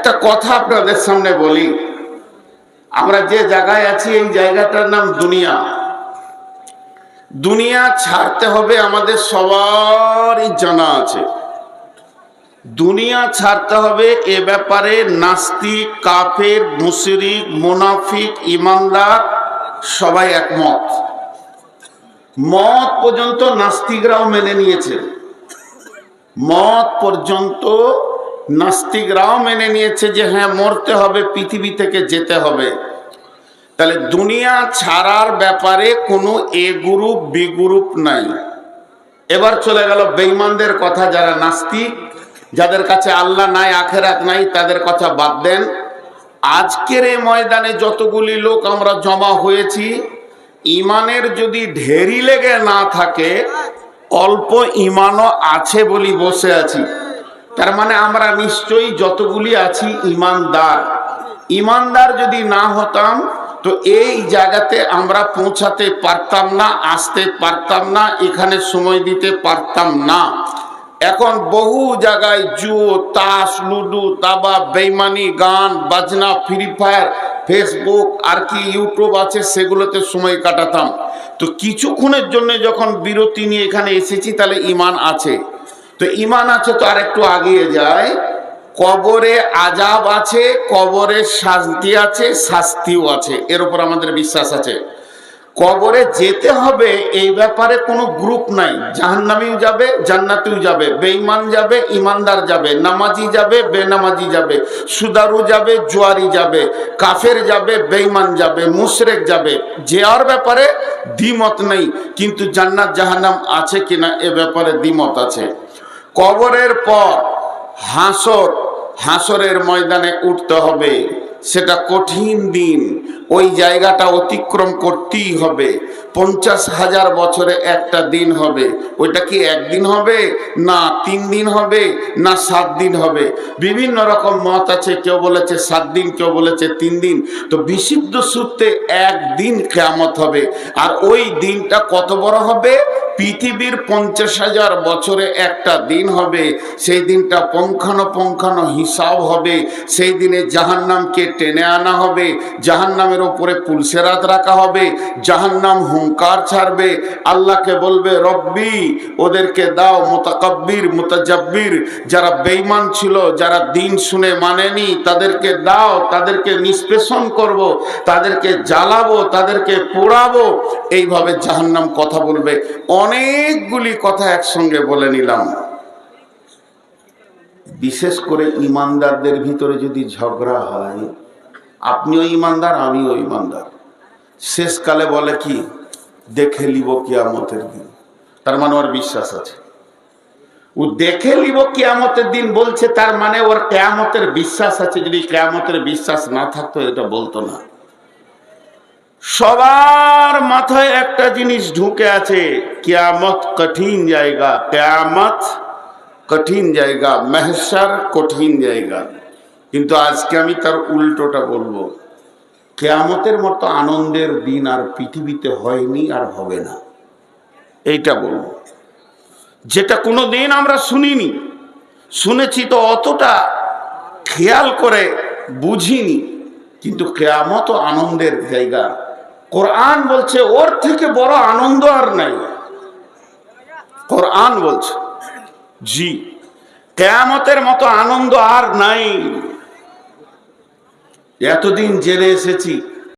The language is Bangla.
একটা কথা আপনাদের সামনে বলি, আমরা যে জায়গায় আছি এই জায়গাটার নাম দুনিয়া। দুনিয়া ছাড়তে হবে আমাদের সবারই জানা আছে। দুনিয়া ছাড়তে হবে এ ব্যাপারে নাস্তিক, কাফের, মুশরিক, মুনাফিক, ইমানদার সবাই একমত। মত পর্যন্ত নাস্তিকরাও মেনে নিয়েছে, মত পর্যন্ত নাস্তিকরাও মেনে নিয়েছে যে হ্যাঁ মরতে হবে, পৃথিবী থেকে যেতে হবে। তাহলে দুনিয়া ছাড়ার ব্যাপারে কোনো এ গ্রুপ বি গ্রুপ নাই। এবার চলে গেল বেঈমানদের কথা, যারা নাস্তিক, যাদের কাছে আল্লাহ নাই, আখেরাত নাই, তাদের কথা বাদ দেন। আজকের এই ময়দানে যতগুলি লোক আমরা জমা হয়েছি, ইমানের যদি ঢেরি লেগে না থাকে, অল্প ইমানও আছে বলি বসে আছি। তার মানে আমরা নিশ্চয়ই যতগুলি আছি ইমানদার। ইমানদার যদি না হতাম তো এই জায়গাতে আমরা পৌঁছাতে পারতাম না, আসতে পারতাম না, এখানে সময় দিতে পারতাম না। এখন বহু জায়গায় জুয়ো, তাস, লুডু, দাবা, বেইমানি, গান বাজনা, ফ্রি ফায়ার, ফেসবুক আর কি ইউটিউব আছে, সেগুলোতে সময় কাটাতাম। তো কিছুক্ষণের জন্য যখন বিরতি নিয়ে এখানে এসেছি, তাহলে ইমান আছে। তো ইমান আছে তো আর একটু আগিয়ে যায়। কবরে আযাব আছে, কবরে শান্তি আছে, শাস্তিও আছে, এর উপর আমাদের বিশ্বাস আছে। কবরে যেতে হবে এই ব্যাপারে কোনো গ্রুপ নাই। জাহান্নামীও যাবে, জান্নাতেও যাবে, বেঈমান যাবে, ইমানদার যাবে, নামাজি যাবে, বেনামাজি যাবে, সুদারু যাবে, জুয়ারি যাবে, কাফের যাবে, বেঈমান যাবে, মুশরিক যাবে। যাওয়ার ব্যাপারে দ্বিমত নেই, কিন্তু জান্নাত জাহান্নাম আছে কিনা এ ব্যাপারে দ্বিমত আছে। কবরের পর হাসর, হাসরের ময়দানে উঠতে হবে। সেটা কঠিন দিন, ওই জায়গাটা অতিক্রম করতেই হবে। 50,000 বছরে একটা দিন হবে। ওইটা কি একদিন হবে, না 3 দিন হবে, না 7 দিন হবে? বিভিন্ন রকম মত আছে, কেউ বলেছে 7 দিন, কেউ বলেছে 3 দিন। তো বিশুদ্ধ সূত্রে একদিন কিয়ামত হবে। আর ওই দিনটা কত বড় হবে? পৃথিবীর 50,000 বছরে একটা দিন হবে। সেই দিনটা পুঙ্খানুপুঙ্খানু হিসাব হবে। সেই দিনে জাহান্নামকে টেনে আনা হবে, জাহান্নামের উপরে পুলসেরাত রাখা হবে, জাহান্নাম হুঙ্কার ছাড়বে, আল্লাহকে বলবে রব্বি ওদেরকে দাও। মুতাকাব্বির, মুতাজাব্বির যারা বেঈমান ছিল, যারা দিন শুনে মানেনি, তাদেরকে দাও, তাদেরকে নিষ্পেষণ করব, তাদেরকে জ্বালাবো, তাদেরকে পোড়াবো। এইভাবে জাহান্নাম কথা বলবে। অনেকগুলি কথা একসঙ্গে বলে নিলাম। বিশেষ করে ইমানদারদের ভিতরে যদি ঝগড়া হয়, আপনিও ইমানদার, আমিও ইমানদার, শেষকালে বলে কি, দেখে লিব কিয়ামতের দিন। তার মানে ওর বিশ্বাস আছে। ও দেখে লিব কিয়ামতের দিন বলছে, তার মানে ওর কিয়ামতের বিশ্বাস আছে। যদি কিয়ামতের বিশ্বাস না থাকতো এটা বলতো না। সবার মাথায় একটা জিনিস ঢুকে আছে, কিয়ামত কঠিন জায়গা, কিয়ামত কঠিন জায়গা, মাহশর কঠিন জায়গা। কিন্তু আজকে আমি তার উল্টোটা বলবো, কিয়ামতের মতো আনন্দের দিন আর পৃথিবীতে হয়নি আর হবে না। এইটা বলবো, যেটা কোনো দিন আমরা শুনিনি। শুনেছি তো অতটা খেয়াল করে বুঝিনি, কিন্তু কিয়ামত আনন্দের জায়গা। কোরআন বলছে ওর থেকে বড় আনন্দ আর নাই। কোরআন বলছে জি, কিয়ামতের মতো আনন্দ আর নাই। এতদিন জেনে এসেছি